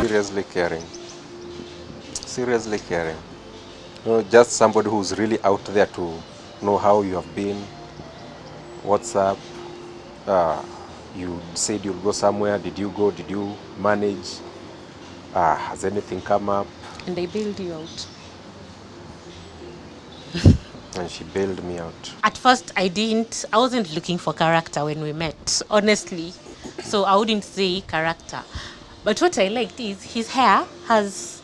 Seriously caring. Seriously caring. Just somebody who's really out there to know how you have been, what's up. You said you'll go somewhere. Did you go? Did you manage? Has anything come up? And they bailed you out. And she bailed me out. At first, I wasn't looking for character when we met, honestly. So I wouldn't say character. But what I liked is his hair has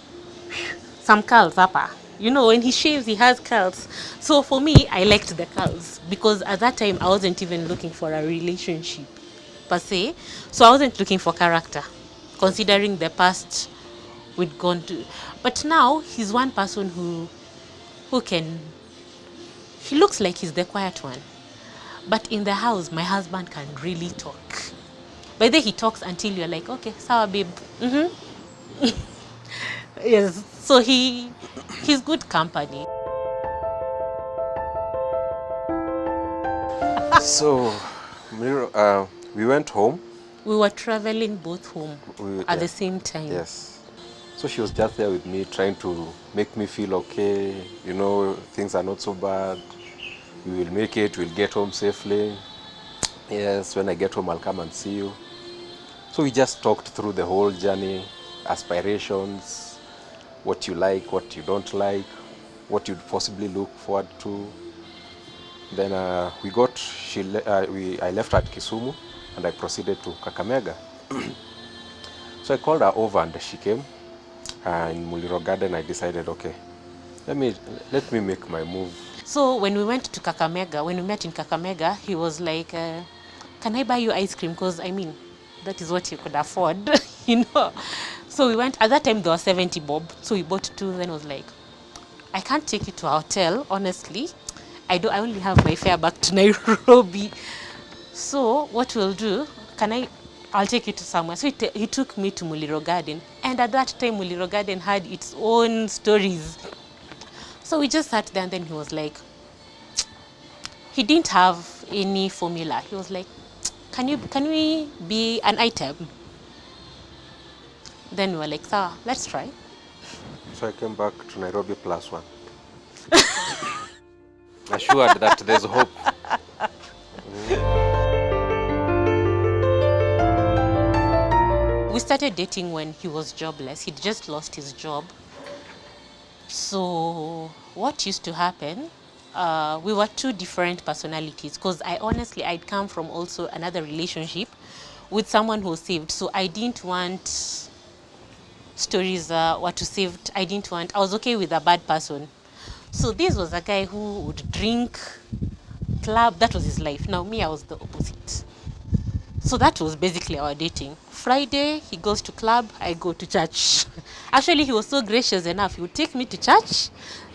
some curls upper. You know, when he shaves, he has curls. So for me, I liked the curls because at that time, I wasn't even looking for a relationship per se. So I wasn't looking for character, considering the past we'd gone to. But now, he's one person who can, he looks like he's the quiet one. But in the house, my husband can really talk. By the way, he talks until you're like, okay, sawa babe. Yes. So he's good company. So, we went home. We were traveling both home at the Yes. same time. Yes. So she was just there with me, trying to make me feel okay. You know, things are not so bad. We will make it. We'll get home safely. Yes, when I get home, I'll come and see you. So we just talked through the whole journey, aspirations, what you like, what you don't like, what you'd possibly look forward to. Then I left at Kisumu and I proceeded to Kakamega. So I called her over and she came. In Muliro Garden, I decided, okay, let me make my move. So when we went to Kakamega, when we met in Kakamega, he was like, can I buy you ice cream? Because, I mean, that is what you could afford, you know. So we went, at that time there was 70 bob. So we bought two, then was like, I can't take you to a hotel, honestly. I only have my fare back to Nairobi. So what we'll do, I'll take you to somewhere. So he took me to Muliro Garden. And at that time, Muliro Garden had its own stories. So we just sat there and then he was like, he didn't have any formula. He was like, can we be an item? Then we were like, sawa, let's try. So I came back to Nairobi +1. Assured that there's hope. We started dating when he was jobless. He'd just lost his job. So what used to happen, we were two different personalities because I'd come from also another relationship with someone who was saved. So I didn't want stories what to saved. I was okay with a bad person. So this was a guy who would drink, club, that was his life. Now me, I was the opposite. So that was basically our dating. Friday, he goes to club, I go to church. Actually, he was so gracious enough. He would take me to church,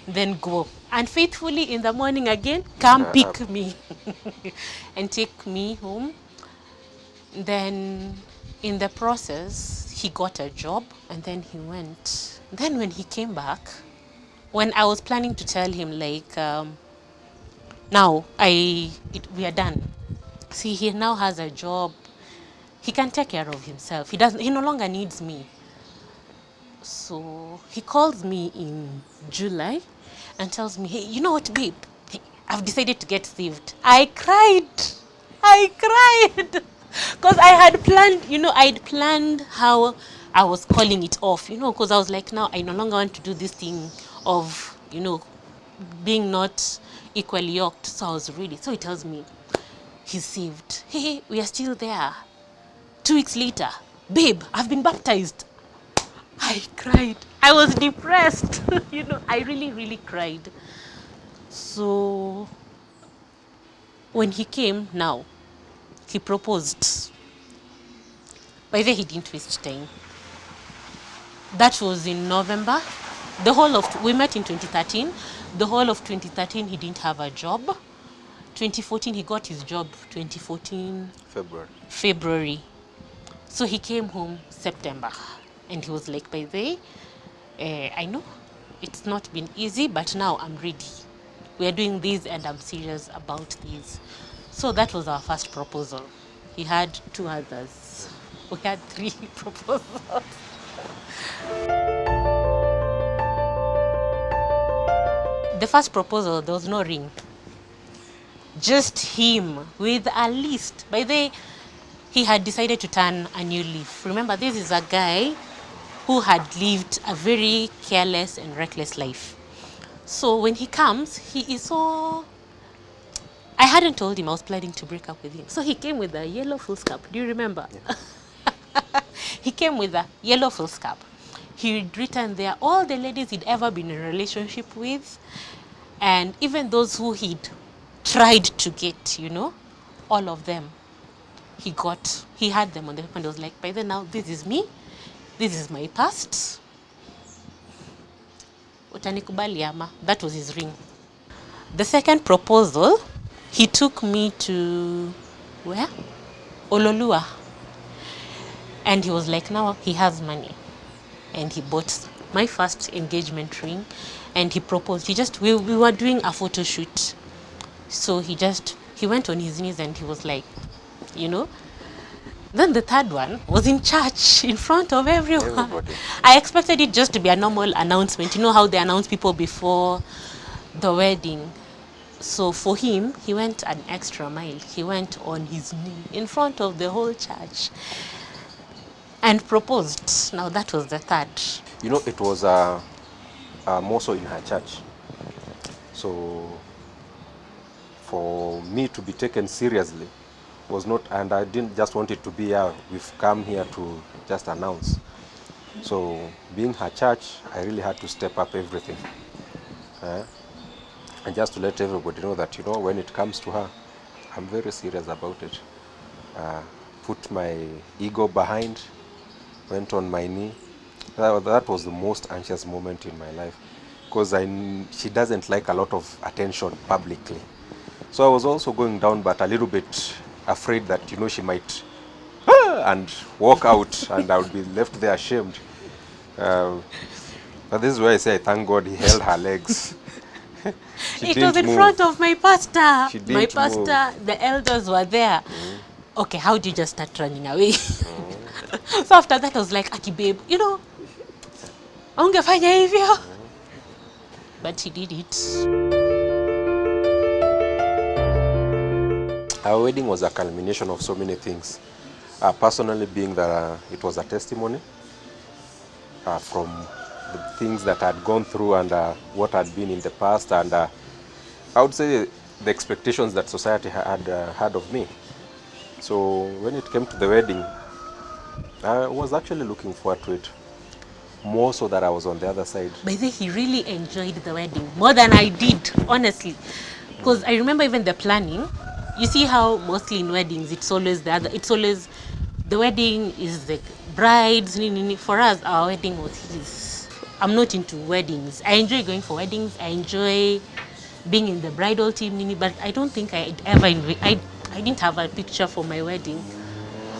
then go. And faithfully in the morning again, come pick me and take me home. Then in the process, he got a job and then he went. Then when he came back, when I was planning to tell him like, now we are done. See, he now has a job. He can take care of himself. He no longer needs me. So he calls me in July and tells me, hey, you know what, babe? Hey, I've decided to get saved. I cried. Because I'd planned how I was calling it off, because I was like, now I no longer want to do this thing of, being not equally yoked. So I was ready. So he tells me, he's saved. Hey, we are still there. 2 weeks later, babe, I've been baptized. I cried. I was depressed. I really, really cried. So when he came now, he proposed. By the way, he didn't waste time. That was in November. We met in 2013. The whole of 2013, he didn't have a job. 2014, he got his job. 2014 February. So he came home September. And he was like, by the way, I know it's not been easy, but now I'm ready. We are doing this and I'm serious about this. So that was our first proposal. He had 2 others. We had 3 proposals. The first proposal, there was no ring. Just him with a list. By the way, he had decided to turn a new leaf. Remember, this is a guy who had lived a very careless and reckless life. So when he comes, he is so... I hadn't told him I was planning to break up with him. So he came with a yellow foolscap. Do you remember? Yeah. He came with a yellow foolscap. He'd written there all the ladies he'd ever been in a relationship with, and even those who he'd tried to get, you know, all of them. He had them on the paper and was like, by then now, this is me. This is my past. Utanikubali ama. That was his ring. The second proposal, he took me to, where? Ololua. And he was like, now he has money. And he bought my first engagement ring and he proposed. We were doing a photo shoot. So he went on his knees and he was like, you know. Then the third one was in church in front of everyone. Everybody. I expected it just to be a normal announcement. You know how they announce people before the wedding. So for him, he went an extra mile. He went on his knee in front of the whole church and proposed. Now that was the third. You know, it was more so in her church. So for me to be taken seriously was not, and I didn't just want it to be, we've come here to just announce. So being her church, I really had to step up everything. And just to let everybody know that, you know, when it comes to her, I'm very serious about it. Put my ego behind, went on my knee. That was the most anxious moment in my life, because she doesn't like a lot of attention publicly. So I was also going down, but a little bit afraid that, you know, she might and walk out and I would be left there ashamed. But this is where I say, thank God he held her legs. It was in front of my pastor. My pastor, the elders were there. Okay, how did you just start running away? So after that I was like, Aki babe, you know, ungefanya hivyo. But he did it. Our wedding was a culmination of so many things. Personally, being that it was a testimony from the things that I had gone through and what had been in the past, and I would say the expectations that society had of me. So when it came to the wedding, I was actually looking forward to it, more so that I was on the other side. By the way, he really enjoyed the wedding more than I did, honestly. Because I remember even the planning. You see how mostly in weddings it's always the wedding is the brides. For us, our wedding was his. I'm not into weddings. I enjoy going for weddings. I enjoy being in the bridal team, but I don't think I didn't have a picture for my wedding.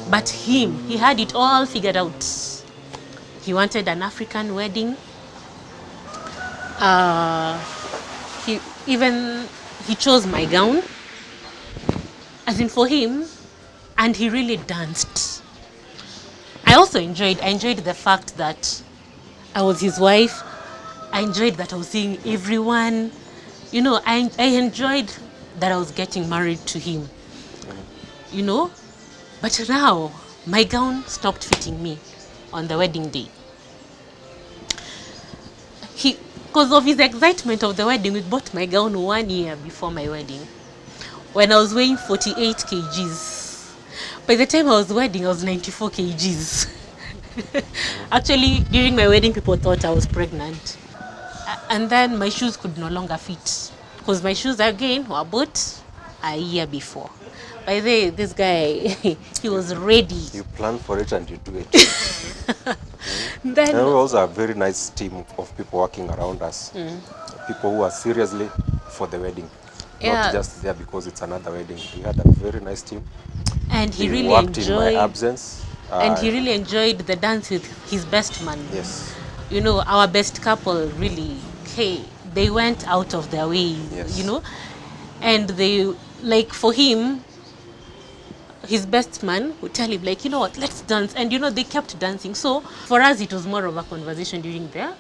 But he had it all figured out. He wanted an African wedding. He chose my gown, as in for him, and he really danced. I enjoyed the fact that I was his wife. I enjoyed that I was seeing everyone. You know, I enjoyed that I was getting married to him. You know, but now my gown stopped fitting me on the wedding day. Because of his excitement of the wedding, we bought my gown 1 year before my wedding, when I was weighing 48 kgs. By the time I was wedding, I was 94 kgs. Actually, during my wedding, people thought I was pregnant. And then my shoes could no longer fit, because my shoes again were bought a year before. By the way, this guy, he was ready. You plan for it and you do it. Then we also have a very nice team of people working around us. People who are seriously for the wedding. Not just there because it's another wedding. We had a very nice team. And he really worked enjoyed in my absence. And he really enjoyed the dance with his best man. Yes. You know, our best couple really, they went out of their way, yes. You know. And they, like for him, his best man would tell him, like, you know what, let's dance. And, you know, they kept dancing. So for us, it was more of a conversation during the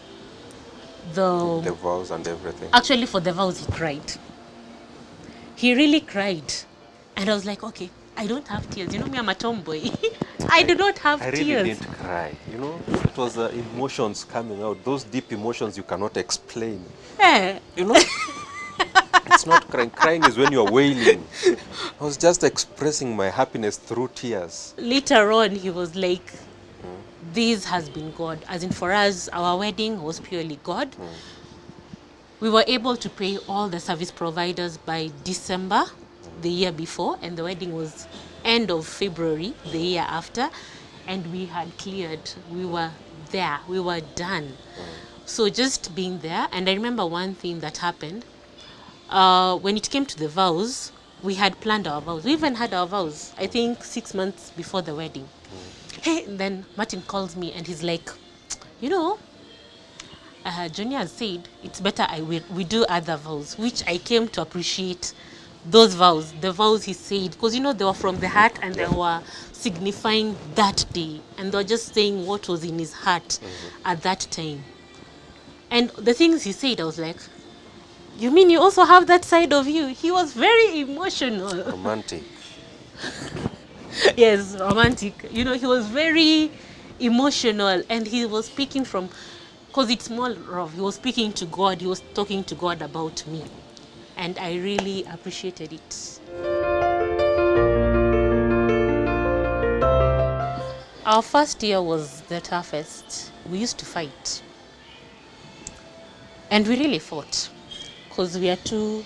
vows and everything. actually, for the vows, he cried. He really cried. And I was like, okay, I don't have tears. You know me, I'm a tomboy. I do not have I tears. really didn't cry. You know, it was emotions coming out. Those deep emotions you cannot explain. Eh, You know, it's not crying. Crying is when you're wailing. I was just expressing my happiness through tears. later on, he was like, this has been God. As in, for us, our wedding was purely God. We were able to pay all the service providers by December the year before, and the wedding was end of February the year after, and we had cleared. We were there. We were done. So just being there, and I remember one thing that happened. When it came to the vows, we had planned our vows. We even had our vows, I think 6 months before the wedding. Hey, and then Martin calls me and he's like, you know, Johnny has said it's better we do other vows, which I came to appreciate those vows. The vows he said, because, you know, they were from the heart and they were signifying that day. And they were just saying what was in his heart at that time. And the things he said, I was like, you mean you also have that side of you? He was very emotional. Romantic. Yes, romantic. You know, he was very emotional, and he was speaking from, because it's more of, he was speaking to God. He was talking to God about me, and I really appreciated it. Our first year was the toughest. We used to fight, and we really fought, because we are two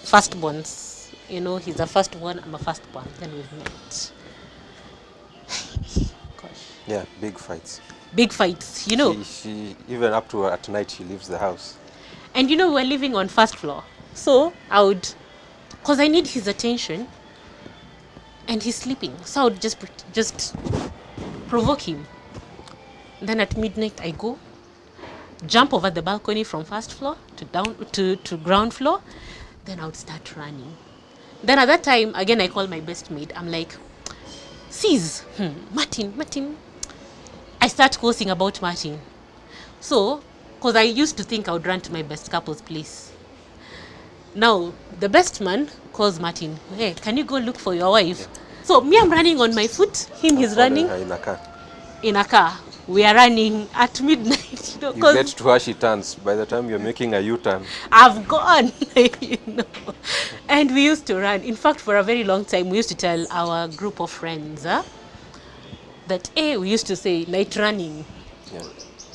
firstborns. You know, he's a firstborn, I'm a firstborn. Then we've met. Gosh. Yeah, big fights. Big fights, you know. She even up to at night, she leaves the house. And, you know, we were living on first floor. So I would, because I need his attention, and he's sleeping. So I would just provoke him. Then at midnight, I go, jump over the balcony from first floor to ground floor. Then I would start running. Then at that time, again, I call my best maid. I'm like, sis, Martin. I start cursing about Martin. So, because I used to think I would run to my best couple's place. Now, the best man calls Martin, hey, can you go look for your wife? Yeah. So, me, I'm running on my foot. Him, he's running in a car. In a car. We are running at midnight. You get to where she turns. By the time you're making a U-turn, I've gone. You know. And we used to run. In fact, for a very long time, we used to tell our group of friends that, hey, we used to say night running. Yeah.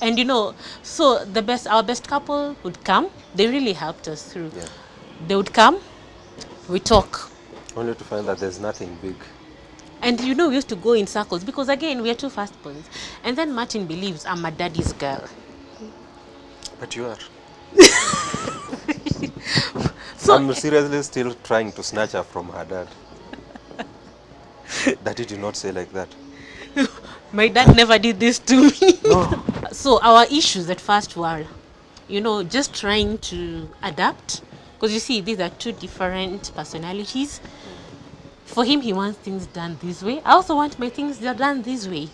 And, you know, so our best couple would come. They really helped us through. Yeah. They would come, we talk. Only to find that there's nothing big. And, you know, we used to go in circles because, again, we are two firstborns. And then Martin believes I'm a daddy's girl. But you are. So I'm seriously still trying to snatch her from her dad. Daddy did not say like that. My dad never did this to me. No. So our issues at first were, you know, just trying to adapt. Because you see, these are two different personalities. For him, he wants things done this way. I also want my things done this way.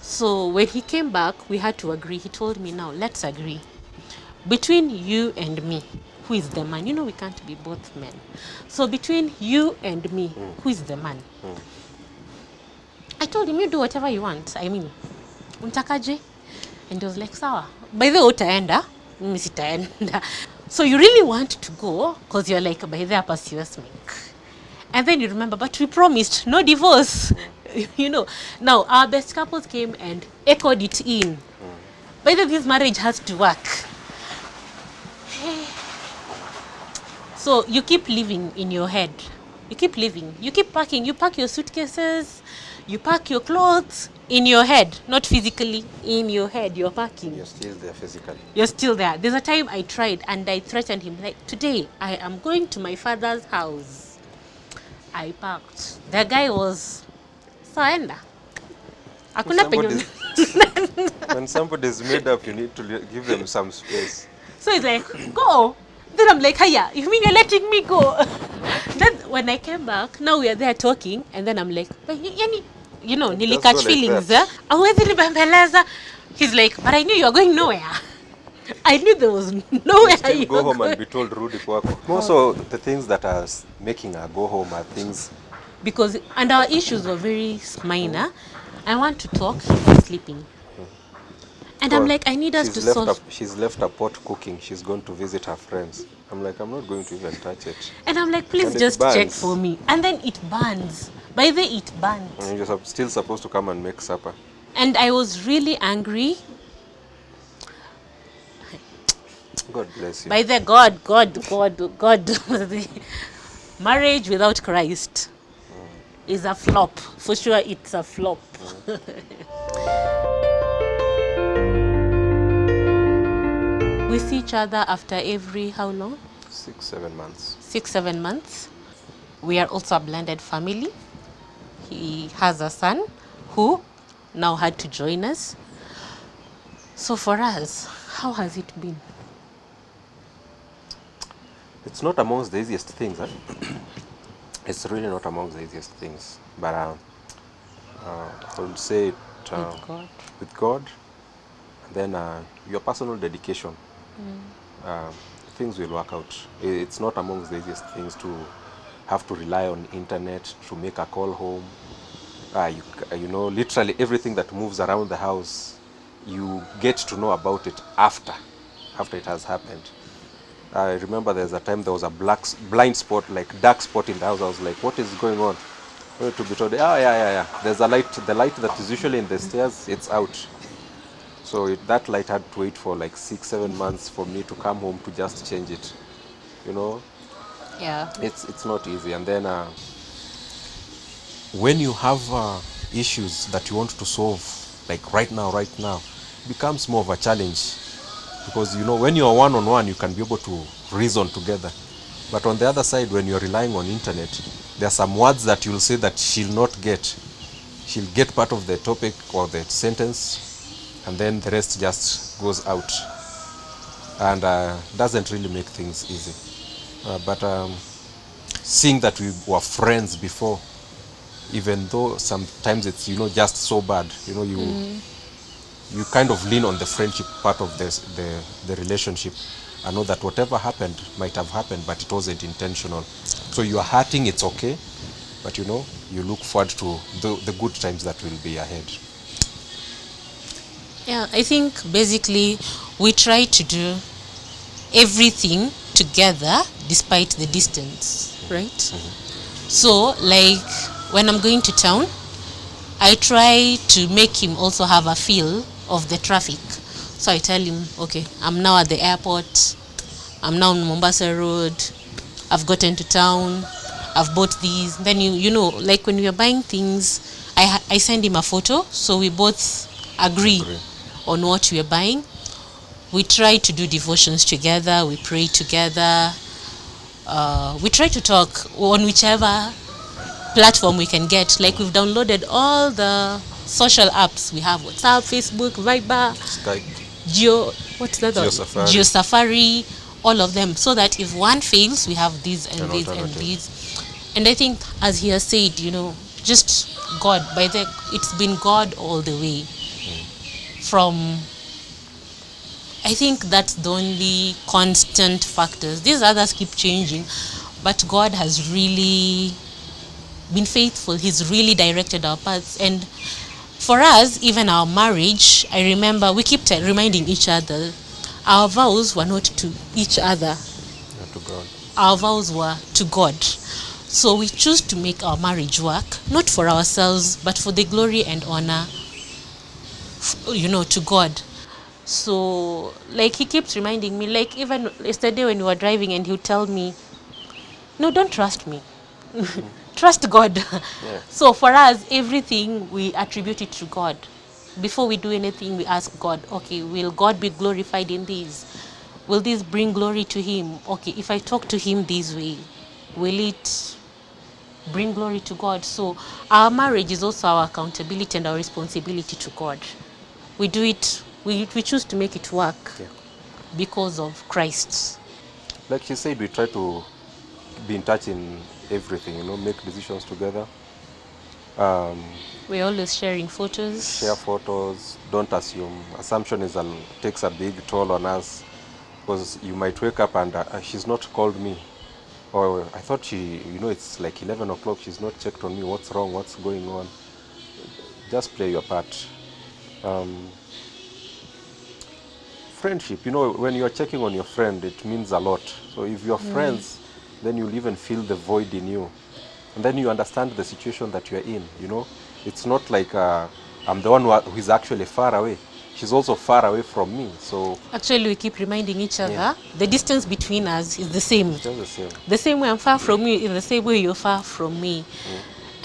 So when he came back, we had to agree. He told me, now, let's agree. Between you and me, who is the man? You know, we can't be both men. So between you and me, who is the man? I told him, you do whatever you want. I mean, untakaje? And he was like, sawa. By the way, utaenda? Mimi sitaenda. So you really want to go, because you're like, by the way, serious make. And then you remember, but we promised no divorce. You know. Now, our best couples came and echoed it in. By the way, this marriage has to work. So you keep living in your head. You keep living. You keep packing. You pack your suitcases. You pack your clothes in your head. Not physically. In your head, you're packing. You're still there physically. You're still there. There's a time I tried and I threatened him. Like, today, I am going to my father's house. I packed. The guy was, saenda. When somebody's made up, you need to give them some space. So he's like, go. Then I'm like, hiya, you mean you're letting me go? Then when I came back, now we are there talking, and then I'm like, "But yani, you know, It nili does catch go like feelings, that. Hawezi nibembeleza." He's like, "But I knew you were going nowhere." I knew there was You nowhere still you go were home and going. be told Rudi kwako. Also, the things that are making her go home are things. Because, and our issues were very minor. I want to talk, he's sleeping. And I'm Or like, I need us to solve. she's left a pot cooking. She's going to visit her friends. I'm like, I'm not going to even touch it. And I'm like, please And it just check for burns. me. And then it burns. By the way, it burned. And you're still supposed to come and make supper. And I was really angry. God bless you. By the God. Marriage without Christ is a flop. For sure, it's a flop. We see each other after every, how long? 6-7 months. 6-7 months. We are also a blended family. He has a son who now had to join us. So for us, how has it been? It's not amongst the easiest things. It's really not amongst the easiest things. But I would say it, With God. with God, and then your personal dedication, things will work out. It's not amongst the easiest things to have to rely on internet to make a call home. You know, literally everything that moves around the house, you get to know about it after it has happened. I remember there's a time there was a blind spot, like dark spot in the house. I was like, what is going on? Only to be told, yeah. There's a light, the light that is usually in the stairs, it's out. So that light had to wait for like 6-7 months for me to come home to just change it. You know, Yeah. it's not easy. And then when you have issues that you want to solve, like right now, it becomes more of a challenge. Because, you know, when you're one-on-one, you can be able to reason together. But on the other side, when you're relying on internet, there are some words that you'll say that she'll not get. She'll get part of the topic or the sentence, and then the rest just goes out. And doesn't really make things easy. But seeing that we were friends before, even though sometimes it's, you know, just so bad, you know, you kind of lean on the friendship part of the relationship. I know that whatever happened might have happened, but it wasn't intentional. So you are hurting, it's okay, but you know, you look forward to the good times that will be ahead. Yeah, I think basically we try to do everything together despite the distance, right? So, like when I'm going to town, I try to make him also have a feel of the traffic. So I tell him, okay, I'm now at the airport, I'm now on Mombasa Road, I've gotten to town, I've bought these. Then you know, like when we are buying things, I send him a photo, so we both agree on what we are buying. We try to do devotions together, we pray together, we try to talk on whichever platform we can get. Like we've downloaded all the social apps. We have WhatsApp, Facebook, Viber, Skype, what's that? GeoSafari. GeoSafari, all of them. So that if one fails, we have these and An these and alternative. these. And I think, as he has said, you know, just God. It's been God all the way. From, I think that's the only constant factors. These others keep changing, but God has really been faithful. He's really directed our paths. And for us, even our marriage, I remember we kept reminding each other, our vows were not to each other. Not to God. Our vows were to God. So we choose to make our marriage work, not for ourselves, but for the glory and honor, you know, to God. So, like, he keeps reminding me, like, even yesterday when we were driving, and he would tell me, no, don't trust me. Trust God. Yeah. So for us, everything we attribute it to God. Before we do anything, we ask God, okay, will God be glorified in this? Will this bring glory to him? Okay, if I talk to him this way, will it bring glory to God? So our marriage is also our accountability and our responsibility to God. We do it, we choose to make it work because of Christ. Like she said, we try to be in touch in everything, you know, make decisions together. We're always sharing photos. Share photos. Don't assume. Assumption takes a big toll on us, because you might wake up and she's not called me, or I thought she, you know, it's like 11 o'clock, she's not checked on me. What's wrong? What's going on? Just play your part. Friendship, you know, when you're checking on your friend, it means a lot. So if you're friends, then you'll even feel the void in you, and then you understand the situation that you're in. You know, it's not like I'm the one who is actually far away. She's also far away from me. So Actually, we keep reminding each other the distance between us is the same. it's just the same. The same way I'm far from you is the same way you're far from me.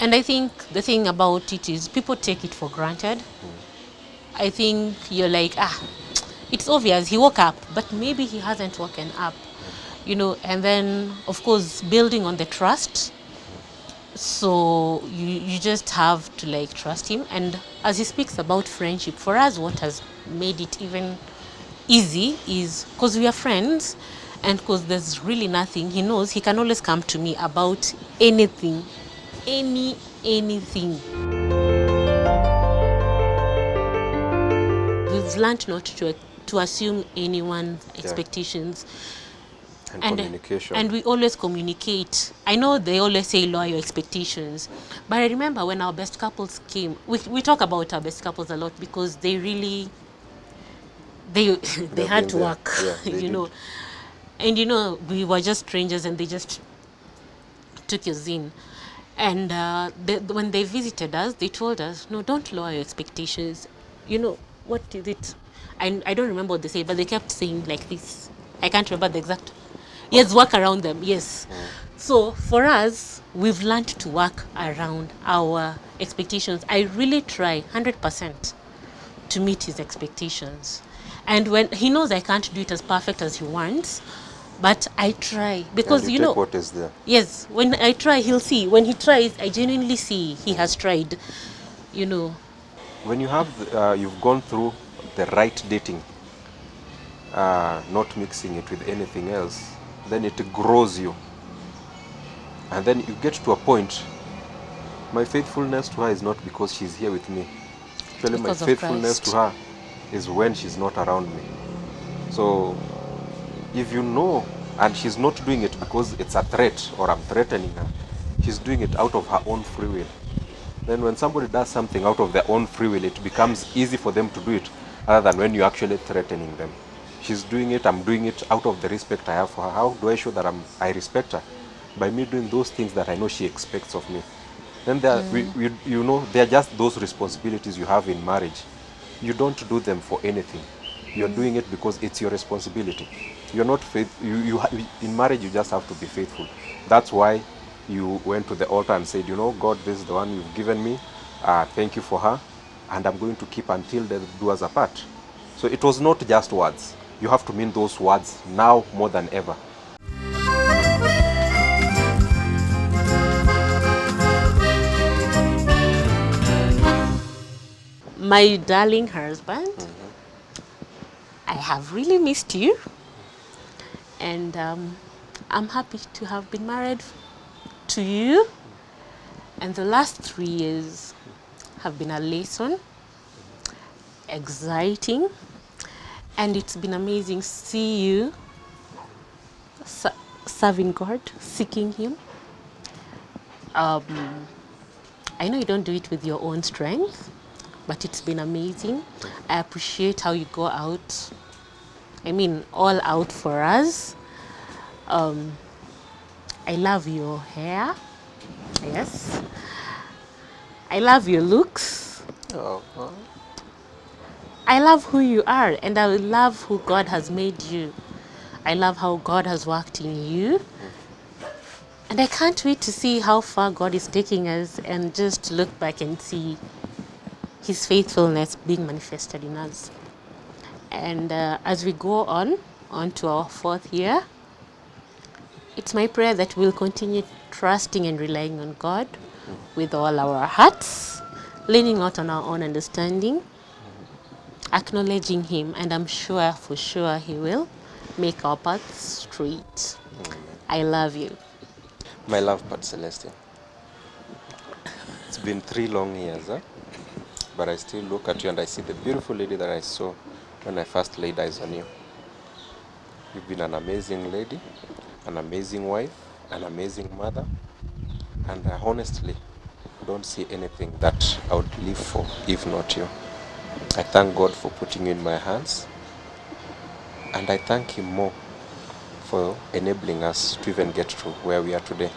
And I think the thing about it is people take it for granted. I think you're like, it's obvious he woke up, but maybe he hasn't woken up, you know. And then, of course, building on the trust. So you just have to like trust him. And as he speaks about friendship, for us, what has made it even easy is because we are friends, and because there's really nothing. He knows he can always come to me about anything, anything. We've learned not to assume anyone's expectations. And communication. And we always communicate. I know they always say lower your expectations, but I remember when our best couples came, we talk about our best couples a lot because they really, they had to work, you know. And you know, we were just strangers and they just took us in. And when they visited us, they told us, no, don't lower your expectations. You know, what is it? I don't remember what they say, but they kept saying like this. I can't remember the exact. Yes, work around them, yes. So for us, we've learned to work around our expectations. I really try 100% to meet his expectations. And when he knows I can't do it as perfect as he wants, but I try because and you know what is there. Yes, when I try, he'll see. When he tries, I genuinely see he has tried. You know. When you have you've gone through the right dating, not mixing it with anything else, then it grows you. And then you get to a point, my faithfulness to her is not because she's here with me. Actually, my faithfulness to her is when she's not around me. So if you know, and she's not doing it because it's a threat or I'm threatening her, she's doing it out of her own free will. Then when somebody does something out of their own free will, it becomes easy for them to do it, other than when you're actually threatening them. She's doing it, I'm doing it out of the respect I have for her. How do I show that I respect her? By me doing those things that I know she expects of me. Then you know, they're just those responsibilities you have in marriage. You don't do them for anything. You're doing it because it's your responsibility. You're not in marriage, you just have to be faithful. That's why you went to the altar and said, you know, God, this is the one you've given me. Thank you for her. And I'm going to keep until death do us apart. So it was not just words. You have to mean those words now more than ever. My darling husband, I have really missed you. And I'm happy to have been married to you. And the last 3 years have been a lesson, exciting, and it's been amazing see you serving God, seeking Him. I know you don't do it with your own strength, but it's been amazing. I appreciate how you go out. I mean, all out for us. I love your hair. Yes. I love your looks. Oh. I love who you are, and I love who God has made you. I love how God has worked in you. And I can't wait to see how far God is taking us and just look back and see His faithfulness being manifested in us. And as we go on to our 4th year, it's my prayer that we'll continue trusting and relying on God with all our hearts, leaning not on our own understanding, acknowledging Him, and I'm sure, for sure, He will make our paths straight. I love you. My love part, Celestine. It's been 3 long years, huh? But I still look at you and I see the beautiful lady that I saw when I first laid eyes on you. You've been an amazing lady, an amazing wife, an amazing mother, and I honestly don't see anything that I would live for if not you. I thank God for putting you in my hands, and I thank Him more for enabling us to even get to where we are today.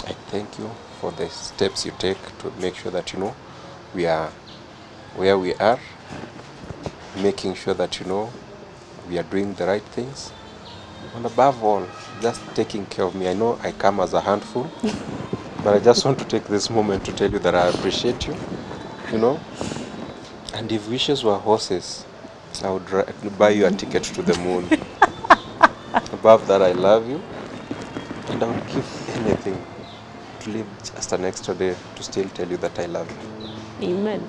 I thank you for the steps you take to make sure that we are where we are, making sure that we are doing the right things, and above all, just taking care of me. I know I come as a handful, but I just want to take this moment to tell you that I appreciate you, you know. And if wishes were horses, I would buy you a ticket to the moon. Above that, I love you, and I would give anything to live just an extra day to still tell you that I love you. Amen.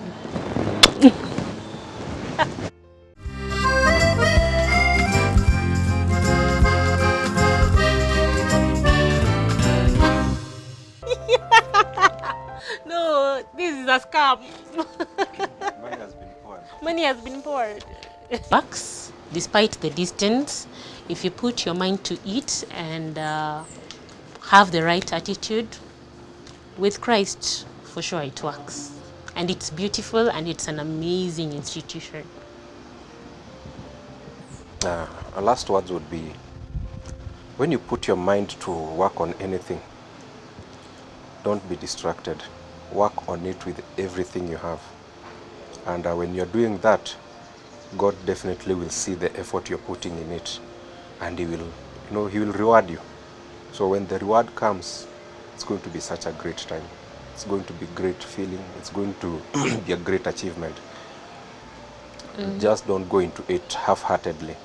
No, this is a scam. Money has been poured. Money has been poured. Works despite the distance. If you put your mind to it and have the right attitude with Christ, for sure it works. And it's beautiful and it's an amazing institution. Our last words would be, when you put your mind to work on anything, don't be distracted. Work on it with everything you have. And when you're doing that, God definitely will see the effort you're putting in it, and He will, He will reward you. So when the reward comes, it's going to be such a great time. It's going to be a great feeling. It's going to be a great achievement. Just don't go into it half-heartedly.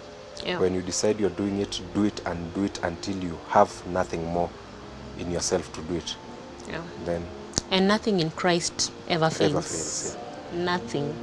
Yeah. When you decide you're doing it, do it and do it until you have nothing more in yourself to do it. Yeah. Then And nothing in Christ ever fails. Ever fails, Nothing.